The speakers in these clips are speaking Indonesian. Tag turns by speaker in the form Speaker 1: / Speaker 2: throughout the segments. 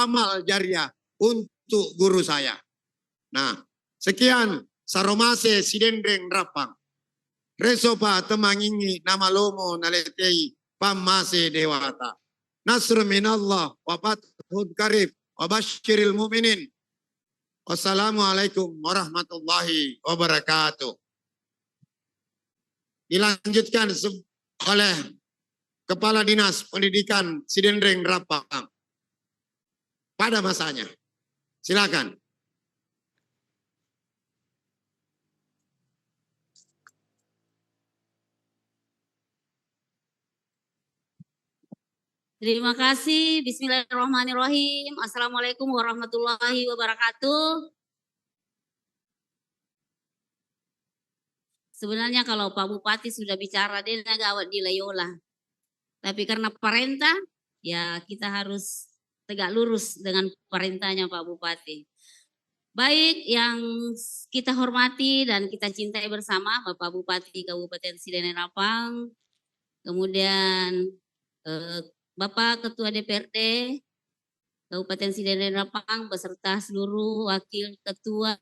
Speaker 1: amal jariah untuk guru saya. Nah, sekian saromase sidendreng rapang. Resopa temangingi nama lomo naletei pamase dewata. Nasr minallah wa fathun karib wa basyiril mu'minin. Wassalamualaikum warahmatullahi wabarakatuh. Dilanjutkan oleh Kepala Dinas Pendidikan Sidendreng Rapang pada masanya. Silakan.
Speaker 2: Terima kasih. Bismillahirrahmanirrahim. Assalamualaikum warahmatullahi wabarakatuh. Sebenarnya kalau Pak Bupati sudah bicara, dia gawat di Layola. Tapi karena perintah, ya kita harus tegak lurus dengan perintahnya Pak Bupati. Baik, yang kita hormati dan kita cintai bersama Bapak Bupati Kabupaten Sidendreng Rapang, kemudian Bapak Ketua DPRD Kabupaten Sidendreng Rapang beserta seluruh wakil ketua,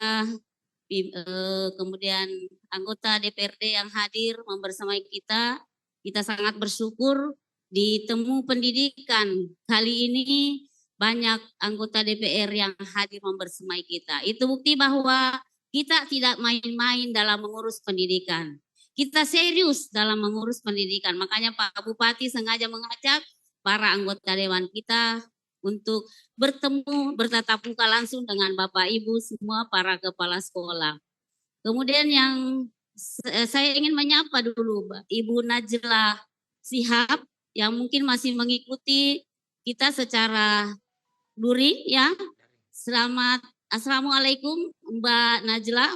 Speaker 2: kemudian anggota DPRD yang hadir membersamai kita. Kita sangat bersyukur di Temu Pendidikan kali ini banyak anggota DPR yang hadir membersamai kita. Itu bukti bahwa kita tidak main-main dalam mengurus pendidikan. Kita serius dalam mengurus pendidikan. Makanya Pak Bupati sengaja mengajak para anggota dewan kita untuk bertemu, bertatap muka langsung dengan Bapak Ibu semua para kepala sekolah. Kemudian yang saya ingin menyapa dulu Ibu Najla Shihab yang mungkin masih mengikuti kita secara luring ya. Assalamualaikum Mbak Najla.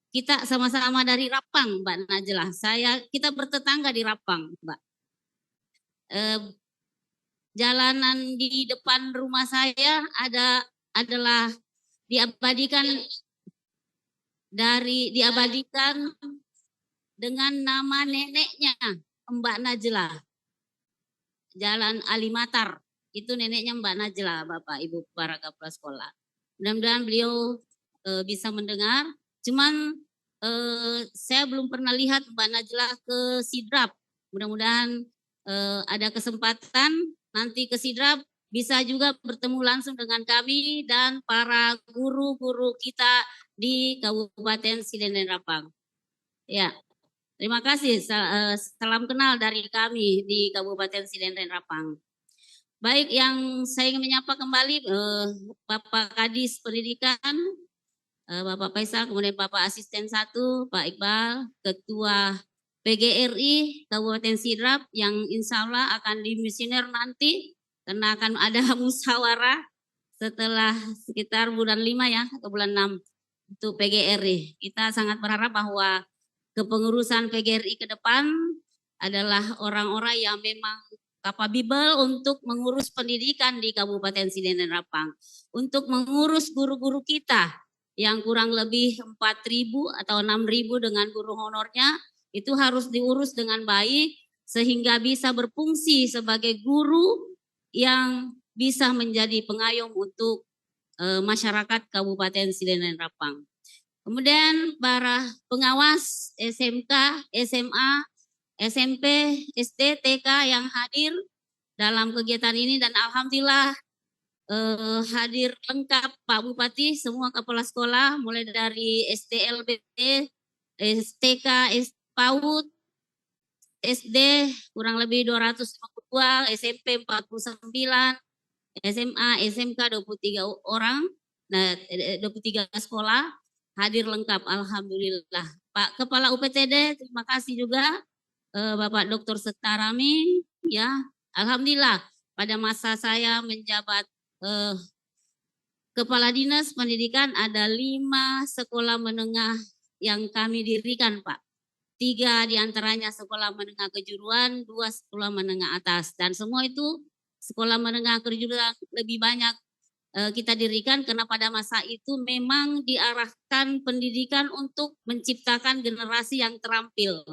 Speaker 2: Kita sama-sama dari Rapang Mbak Najla. Kita bertetangga di Rapang Mbak. Jalanan di depan rumah saya adalah diabadikan dengan nama neneknya Mbak Najla. Jalan Alimatar, itu neneknya Mbak Najla, Bapak Ibu para kepala sekolah. Mudah-mudahan beliau bisa mendengar. Cuman saya belum pernah lihat Mbak Najla ke Sidrap. Mudah-mudahan ada kesempatan nanti ke Sidrap bisa juga bertemu langsung dengan kami dan para guru-guru kita di Kabupaten Sidendreng Rapang. Ya, terima kasih. Salam kenal dari kami di Kabupaten Sidendreng Rapang. Baik, yang saya ingin menyapa kembali Bapak Kadis Pendidikan, Bapak Faisal, kemudian Bapak Asisten 1, Pak Iqbal, Ketua PGRI Kabupaten Sidrap yang insya Allah akan dimisioner nanti karena akan ada musyawarah setelah sekitar bulan 5 ya atau bulan 6 untuk PGRI. Kita sangat berharap bahwa kepengurusan PGRI ke depan adalah orang-orang yang memang kapabel untuk mengurus pendidikan di Kabupaten Sidendreng Rapang, untuk mengurus guru-guru kita yang kurang lebih 4.000 atau 6.000 dengan guru honornya, itu harus diurus dengan baik sehingga bisa berfungsi sebagai guru yang bisa menjadi pengayom untuk masyarakat Kabupaten Sidendreng Rapang. Kemudian para pengawas SMK, SMA, SMP, SD, TK yang hadir dalam kegiatan ini dan alhamdulillah hadir lengkap Pak Bupati, semua kepala sekolah mulai dari SDLB, STK, PAUD, SD kurang lebih 252, SMP 49, SMA, SMK 23 orang, nah 23 sekolah hadir lengkap, alhamdulillah. Pak Kepala UPTD, terima kasih juga Bapak Dr. Setarami, ya, alhamdulillah pada masa saya menjabat Kepala Dinas Pendidikan ada 5 sekolah menengah yang kami dirikan, Pak. 3 diantaranya sekolah menengah kejuruan, 2 sekolah menengah atas, dan semua itu sekolah menengah kejuruan lebih banyak kita dirikan karena pada masa itu memang diarahkan pendidikan untuk menciptakan generasi yang terampil.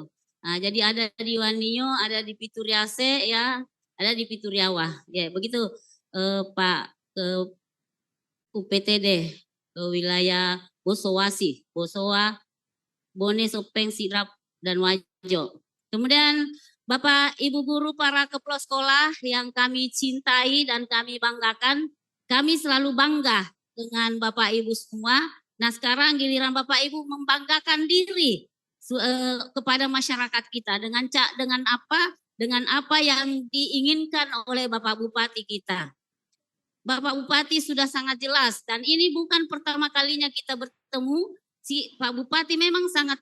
Speaker 2: Nah, jadi ada di Waninyo, ada di Pituriase, ya, ada di Pituriawa, ya begitu Pak ke UPTD, ke wilayah Bosowasi, Bosowa, Bone, Sopeng, Sidrap, dan Wajo. Kemudian Bapak Ibu guru para kepala sekolah yang kami cintai dan kami banggakan, kami selalu bangga dengan Bapak Ibu semua. Nah sekarang giliran Bapak Ibu membanggakan diri kepada masyarakat kita dengan apa? Dengan apa yang diinginkan oleh Bapak Bupati kita. Bapak Bupati sudah sangat jelas dan ini bukan pertama kalinya kita bertemu. Si Pak Bupati memang sangat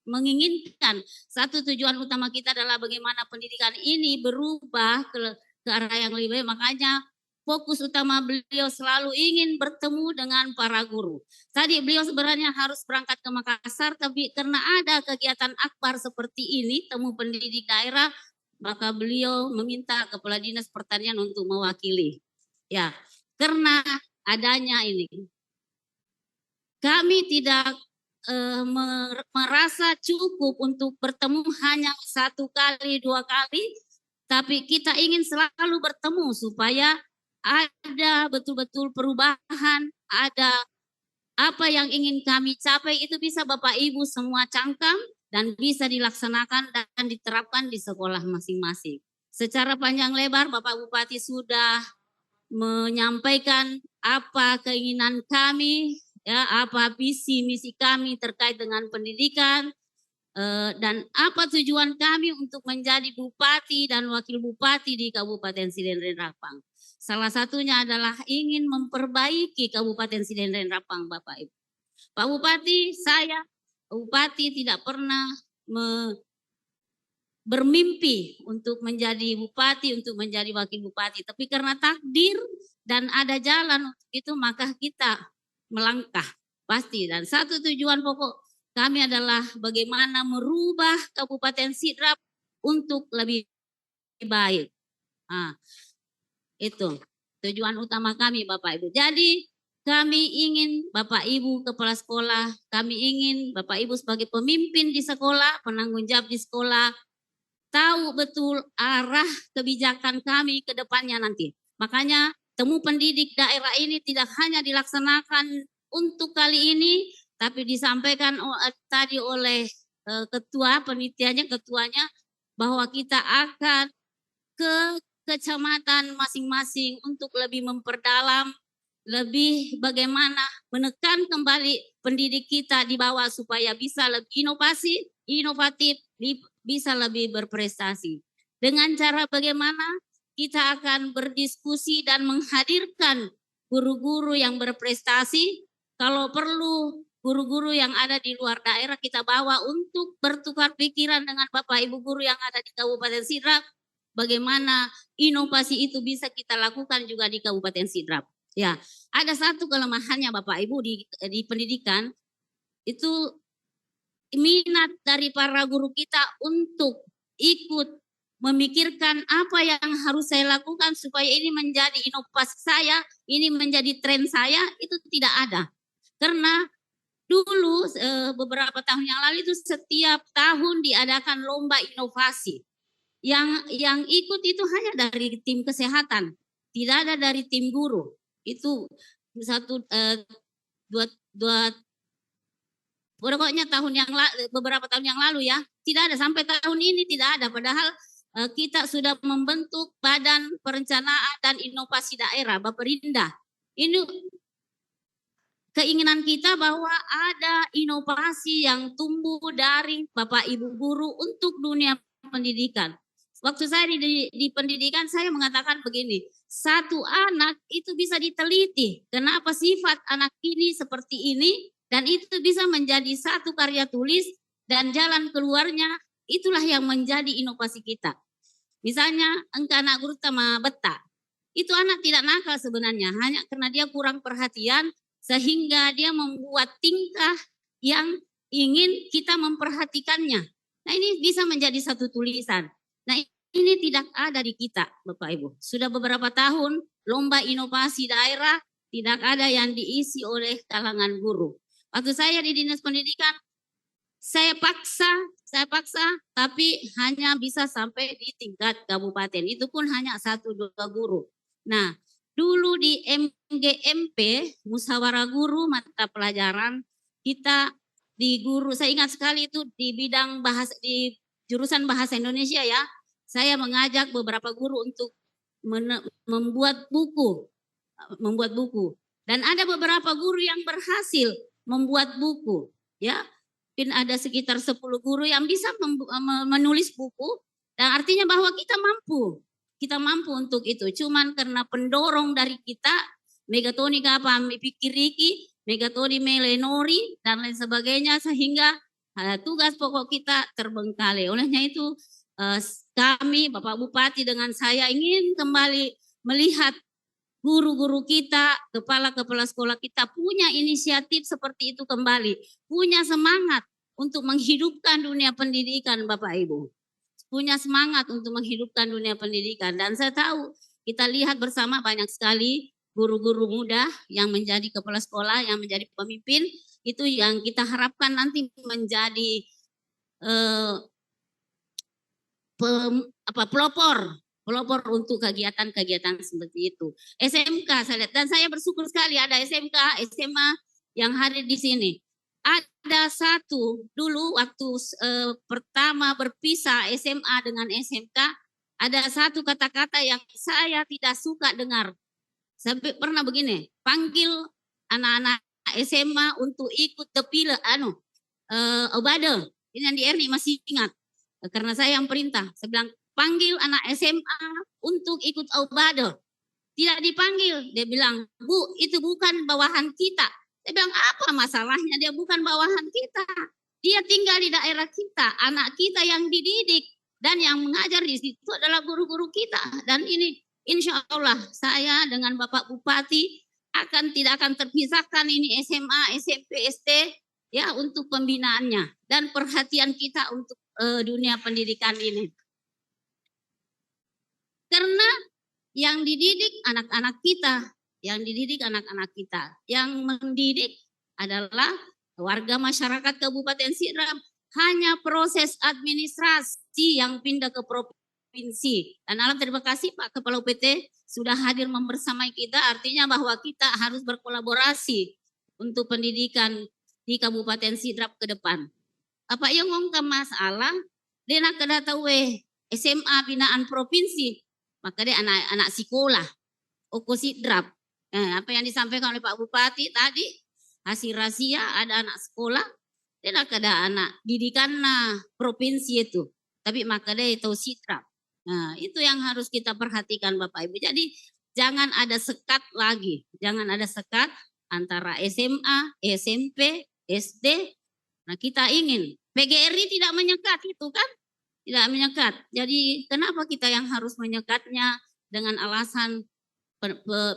Speaker 2: menginginkan satu tujuan utama kita adalah bagaimana pendidikan ini berubah ke arah yang lebih baik. Makanya fokus utama beliau selalu ingin bertemu dengan para guru. Tadi beliau sebenarnya harus berangkat ke Makassar, tapi karena ada kegiatan akbar seperti ini, temu pendidik daerah, maka beliau meminta Kepala Dinas Pertanian untuk mewakili. Ya, karena adanya ini, kami tidak merasa cukup untuk bertemu hanya 1 kali, 2 kali, tapi kita ingin selalu bertemu supaya ada betul-betul perubahan, ada apa yang ingin kami capai itu bisa Bapak Ibu semua cangkam dan bisa dilaksanakan dan diterapkan di sekolah masing-masing. Secara panjang lebar Bapak Bupati sudah menyampaikan apa keinginan kami, ya, apa visi misi kami terkait dengan pendidikan dan apa tujuan kami untuk menjadi bupati dan wakil bupati di Kabupaten Sidenren Rapang. Salah satunya adalah ingin memperbaiki Kabupaten Sidenren Rapang, Bapak Ibu. Pak Bupati, saya Bupati tidak pernah bermimpi untuk menjadi bupati, untuk menjadi wakil bupati. Tapi karena takdir dan ada jalan untuk itu, maka kita melangkah pasti. Dan satu tujuan pokok kami adalah bagaimana merubah Kabupaten Sidrap untuk lebih baik. Nah, itu tujuan utama kami Bapak Ibu. Jadi kami ingin Bapak Ibu kepala sekolah, kami ingin Bapak Ibu sebagai pemimpin di sekolah, penanggung jawab di sekolah, tahu betul arah kebijakan kami ke depannya nanti. Makanya temu pendidik daerah ini tidak hanya dilaksanakan untuk kali ini, tapi disampaikan tadi oleh ketua penelitiannya, ketuanya, bahwa kita akan ke kecamatan masing-masing untuk lebih memperdalam, lebih bagaimana menekan kembali pendidik kita di bawah supaya bisa lebih inovatif, bisa lebih berprestasi. Dengan cara bagaimana kita akan berdiskusi dan menghadirkan guru-guru yang berprestasi. Kalau perlu guru-guru yang ada di luar daerah kita bawa untuk bertukar pikiran dengan Bapak Ibu guru yang ada di Kabupaten Sidrap. Bagaimana inovasi itu bisa kita lakukan juga di Kabupaten Sidrap. Ya, ada satu kelemahannya Bapak Ibu di pendidikan itu minat dari para guru kita untuk ikut memikirkan apa yang harus saya lakukan supaya ini menjadi inovasi saya, ini menjadi tren saya, itu tidak ada. Karena dulu beberapa tahun yang lalu itu setiap tahun diadakan lomba inovasi. Yang ikut itu hanya dari tim kesehatan, tidak ada dari tim guru. Itu pokoknya beberapa tahun yang lalu ya, tidak ada sampai tahun ini tidak ada. Padahal kita sudah membentuk Badan Perencanaan dan Inovasi Daerah, Baperinda. Ini keinginan kita bahwa ada inovasi yang tumbuh dari Bapak Ibu guru untuk dunia pendidikan. Waktu saya di pendidikan saya mengatakan begini, satu anak itu bisa diteliti. Kenapa sifat anak ini seperti ini? Dan itu bisa menjadi satu karya tulis dan jalan keluarnya itulah yang menjadi inovasi kita. Misalnya engkau anak guru sama beta. Itu anak tidak nakal sebenarnya, hanya karena dia kurang perhatian sehingga dia membuat tingkah yang ingin kita memperhatikannya. Nah ini bisa menjadi satu tulisan. Nah ini tidak ada di kita Bapak Ibu. Sudah beberapa tahun lomba inovasi daerah tidak ada yang diisi oleh kalangan guru. Waktu saya di Dinas Pendidikan, saya paksa, tapi hanya bisa sampai di tingkat kabupaten. Itu pun hanya 1-2 guru. Nah, dulu di MGMP, Musyawarah Guru mata pelajaran, kita di guru, saya ingat sekali itu di bidang bahasa, di jurusan bahasa Indonesia ya, saya mengajak beberapa guru untuk membuat buku. Dan ada beberapa guru yang berhasil membuat buku, ya. Mungkin ada sekitar 10 guru yang bisa menulis buku, dan artinya bahwa kita mampu untuk itu. Cuman karena pendorong dari kita, Megatoni apa Pikiriki, Megatoni Melenori dan lain sebagainya, sehingga tugas pokok kita terbengkalai. Olehnya itu kami Bapak Bupati dengan saya ingin kembali melihat guru-guru kita, kepala-kepala sekolah kita punya inisiatif seperti itu kembali, punya semangat untuk menghidupkan dunia pendidikan Bapak Ibu. Punya semangat untuk menghidupkan dunia pendidikan. Dan saya tahu, kita lihat bersama banyak sekali guru-guru muda yang menjadi kepala sekolah, yang menjadi pemimpin, itu yang kita harapkan nanti menjadi pelopor untuk kegiatan-kegiatan seperti itu. SMK saya lihat, dan saya bersyukur sekali ada SMK, SMA yang hadir di sini. Ada satu dulu waktu pertama berpisah SMA dengan SMK, ada satu kata-kata yang saya tidak suka dengar. Sampai pernah begini, panggil anak-anak SMA untuk ikut tepila obade. Ini yang di Erni masih ingat, karena saya yang perintah. Saya bilang panggil anak SMA untuk ikut obade. Tidak dipanggil, dia bilang, Bu, itu bukan bawahan kita. Saya bilang, apa masalahnya? Dia bukan bawahan kita. Dia tinggal di daerah kita, anak kita yang dididik dan yang mengajar di situ adalah guru-guru kita. Dan ini insya Allah saya dengan Bapak Bupati tidak akan terpisahkan ini SMA, SMP, SD ya untuk pembinaannya dan perhatian kita untuk dunia pendidikan ini. Karena yang dididik anak-anak kita, yang mendidik adalah warga masyarakat Kabupaten Sidrap. Hanya proses administrasi yang pindah ke provinsi. Dan alam terima kasih Pak Kepala UPT sudah hadir membersamai kita, artinya bahwa kita harus berkolaborasi untuk pendidikan di Kabupaten Sidrap ke depan. Apa yang ngomong masalah, dia nak kedatawe SMA binaan provinsi, maka dia anak-anak sekolah, Oko Sidrap. Apa yang disampaikan oleh Pak Bupati tadi, hasil rahasia ada anak sekolah, dia nak ada anak didikan provinsi itu, tapi maka dia itu Sidrap. Nah, itu yang harus kita perhatikan Bapak Ibu. Jadi jangan ada sekat lagi, jangan ada sekat antara SMA, SMP, SD. Nah, kita ingin PGRI tidak menyekat itu kan? Tidak menyekat. Jadi kenapa kita yang harus menyekatnya dengan alasan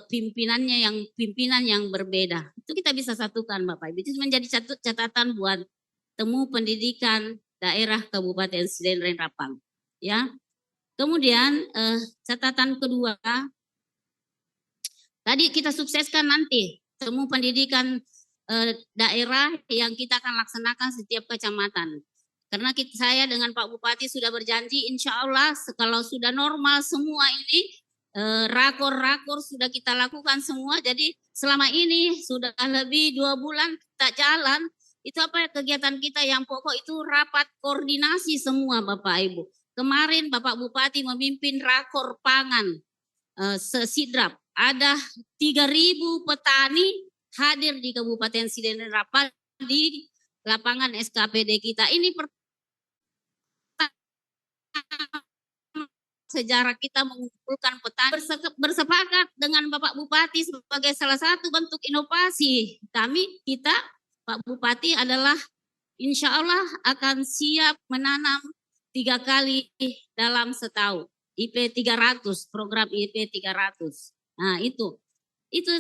Speaker 2: pimpinan yang berbeda? Itu kita bisa satukan Bapak Ibu. Itu menjadi catatan buat temu pendidikan daerah Kabupaten Sidrap Rapang. Ya. Kemudian catatan kedua, tadi kita sukseskan nanti temu pendidikan daerah yang kita akan laksanakan setiap kecamatan. Karena saya dengan Pak Bupati sudah berjanji, insya Allah kalau sudah normal semua ini, rakor sudah kita lakukan semua. Jadi selama ini sudah lebih 2 bulan tak jalan, itu apa kegiatan kita yang pokok itu rapat koordinasi semua Bapak Ibu. Kemarin Bapak Bupati memimpin rakor pangan se-Sidrap. Ada 3.000 petani hadir di Kabupaten Sidrap di lapangan SKPD kita. Ini sejarah kita mengumpulkan petani, bersepakat dengan Bapak Bupati sebagai salah satu bentuk inovasi kita Pak Bupati adalah insya Allah akan siap menanam 3 kali dalam setahun. IP 300, program IP 300. Nah itu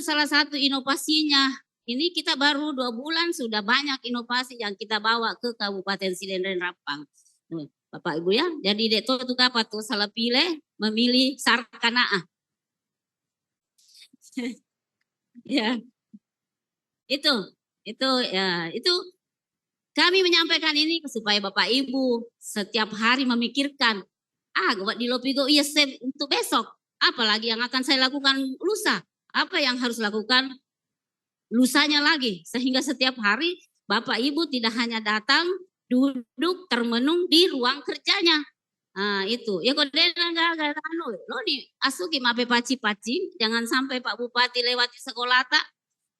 Speaker 2: salah satu inovasinya. Ini kita baru 2 bulan sudah banyak inovasi yang kita bawa ke Kabupaten Sidrap Rapang. Bapak Ibu ya, jadi deto itu apa tuh salah pilih memilih sarkanaa. Ya. Itu kami menyampaikan ini supaya Bapak Ibu setiap hari memikirkan, buat di Lopigo untuk besok, apalagi yang akan saya lakukan lusa. Apa yang harus lakukan lusanya lagi, sehingga setiap hari Bapak Ibu tidak hanya datang, duduk termenung di ruang kerjanya. Nah, itu. Ya kok enggak anu, lo nih asuki mape paci-paci, jangan sampai Pak Bupati lewati sekolah tak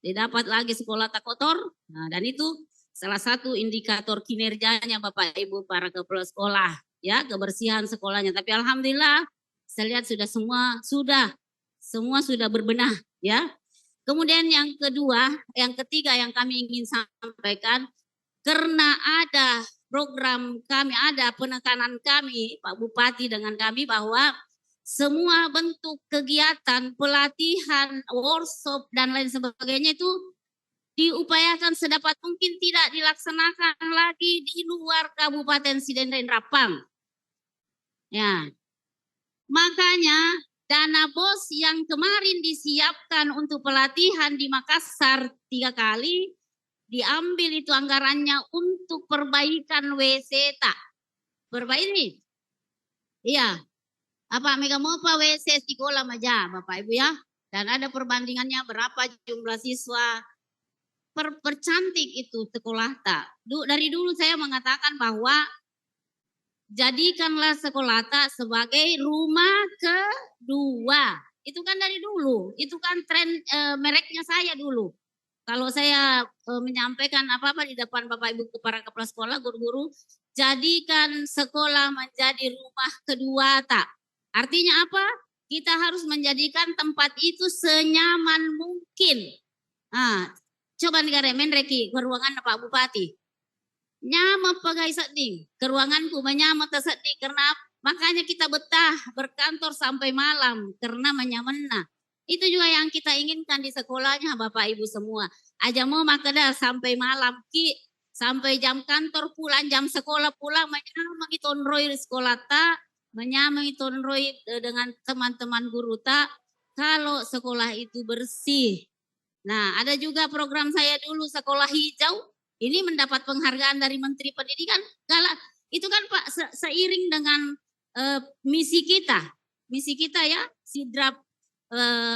Speaker 2: didapat lagi sekolah tak kotor. Nah, dan itu salah satu indikator kinerjanya Bapak Ibu para kepala sekolah, ya, kebersihan sekolahnya. Tapi alhamdulillah saya lihat semua sudah berbenah, ya. Kemudian yang kedua, yang ketiga yang kami ingin sampaikan, karena ada program kami, ada penekanan kami, Pak Bupati dengan kami, bahwa semua bentuk kegiatan, pelatihan, workshop, dan lain sebagainya itu diupayakan sedapat mungkin tidak dilaksanakan lagi di luar Kabupaten Sidendreng Rapang. Ya, makanya dana BOS yang kemarin disiapkan untuk pelatihan di Makassar 3 kali, diambil itu anggarannya untuk perbaikan WC tak. Perbaiki. Iya. Apa mega mau apa WC sekolah aja Bapak Ibu ya. Dan ada perbandingannya berapa jumlah siswa. Percantik itu sekolah tak. Dari dulu saya mengatakan bahwa jadikanlah sekolah tak sebagai rumah kedua. Itu kan dari dulu. Itu kan tren mereknya saya dulu. Kalau saya menyampaikan apa-apa di depan Bapak Ibu para kepala sekolah, guru-guru, jadikan sekolah menjadi rumah kedua tak. Artinya apa? Kita harus menjadikan tempat itu senyaman mungkin. Nah, coba negara menreki ke ruangan Pak Bupati. Nyaman pagai seding, ke ruanganku menyaman terseding karena makanya kita betah berkantor sampai malam karena menyamanna. Itu juga yang kita inginkan di sekolahnya Bapak Ibu semua. Aja mau makada sampai malam ki, sampai jam kantor pulang, jam sekolah pulang, menyamang itu onroi sekolah tak, menyamang itu onroi dengan teman-teman guru tak, kalau sekolah itu bersih. Nah, ada juga program saya dulu sekolah hijau, ini mendapat penghargaan dari Menteri Pendidikan. Itu kan Pak seiring dengan misi kita ya, sidrap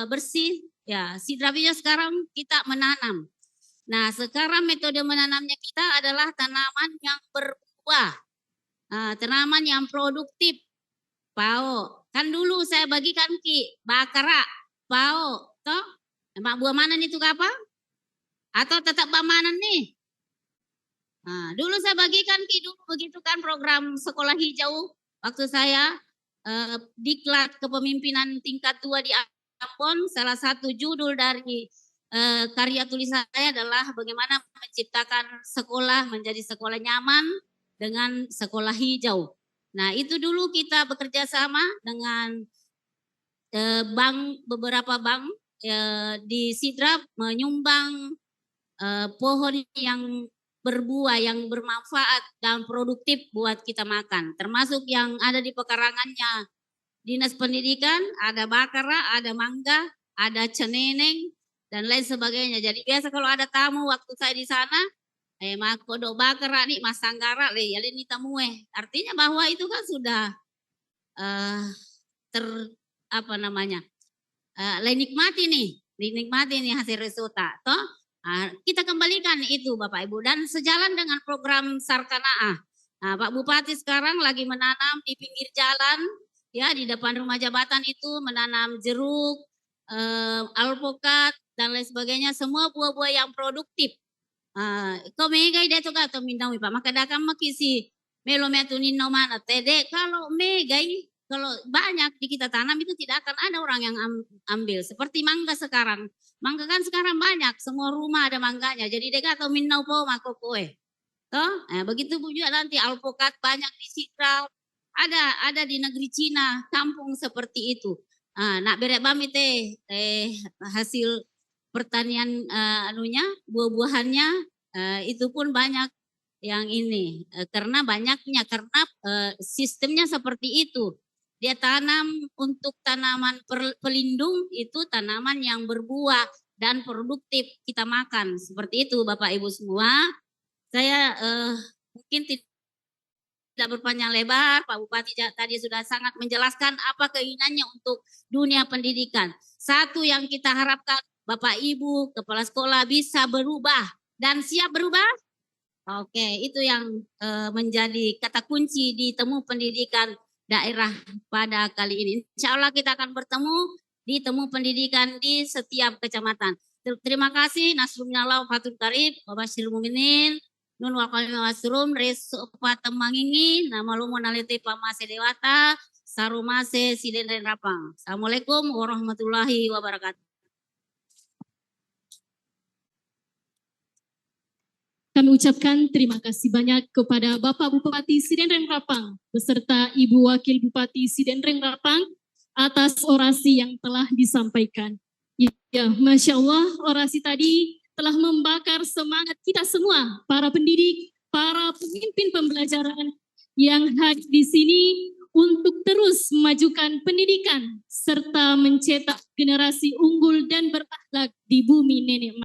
Speaker 2: bersih ya, sidrapnya sekarang kita menanam. Nah, sekarang metode menanamnya kita adalah tanaman yang berbuah, tanaman yang produktif. Pao, kan dulu saya bagikan ki bakara, pao, toh, emak buah mana itu apa? Atau tetap bamanan nih? Nah, dulu saya bagikan ki dulu begitu kan program sekolah hijau waktu saya diklat kepemimpinan tingkat 2 di Ambon, salah satu judul dari karya tulis saya adalah bagaimana menciptakan sekolah menjadi sekolah nyaman dengan sekolah hijau. Nah, itu dulu kita bekerja sama dengan beberapa bank di Sidrap menyumbang pohon yang berbuah, yang bermanfaat dan produktif buat kita makan. Termasuk yang ada di pekarangannya Dinas Pendidikan, ada bakara, ada mangga, ada ceneneng, dan lain sebagainya. Jadi biasa kalau ada tamu waktu saya di sana, mak kodok bakara nih, mas sanggara le, ya ini tamu Artinya bahwa itu kan sudah dinikmati nih hasil resulta. Toh kita kembalikan itu Bapak Ibu dan sejalan dengan program Sarkanaa. Nah, Pak Bupati sekarang lagi menanam di pinggir jalan, ya di depan rumah jabatan itu menanam jeruk, alpukat dan lain sebagainya, semua buah-buah yang produktif. Kau megai dia tuh atau mindang Pak, maka dakam makisi melo metunin mana tede kalau megai kalau banyak di kita tanam itu tidak akan ada orang yang ambil. Seperti mangga sekarang. Mangga kan sekarang banyak, semua rumah ada mangganya. Jadi deka atau minnau po mako kue. Toh, begitu juga nanti alpukat banyak di Sidrap. Ada di negeri Cina, kampung seperti itu. Nak berek bami hasil pertanian buah-buahannya itu pun banyak yang ini karena banyaknya karena sistemnya seperti itu. Dia tanam untuk tanaman pelindung itu tanaman yang berbuah dan produktif kita makan. Seperti itu Bapak Ibu semua. Saya mungkin berpanjang lebar, Pak Bupati tadi sudah sangat menjelaskan apa keinginannya untuk dunia pendidikan. Satu yang kita harapkan Bapak Ibu, kepala sekolah bisa berubah dan siap berubah. Oke, itu yang menjadi kata kunci di Temu Pendidikan Daerah pada kali ini. Insya Allah kita akan bertemu di Temu Pendidikan di setiap kecamatan. Terima kasih. Nasrullah Fatul Karib, Wabashir Muminin, Nun Wakami Wasrum, Resu Patemangingi, Nama Lumo Naliti Pamase Dewata, Sarumase Siden Rapang. Assalamualaikum warahmatullahi wabarakatuh.
Speaker 3: Kami ucapkan terima kasih banyak kepada Bapak Bupati Sidenreng Rapang beserta Ibu Wakil Bupati Sidenreng Rapang atas orasi yang telah disampaikan. Ya, Masya Allah, orasi tadi telah membakar semangat kita semua, para pendidik, para pemimpin pembelajaran yang hadir di sini untuk terus memajukan pendidikan serta mencetak generasi unggul dan berakhlak di bumi nenek.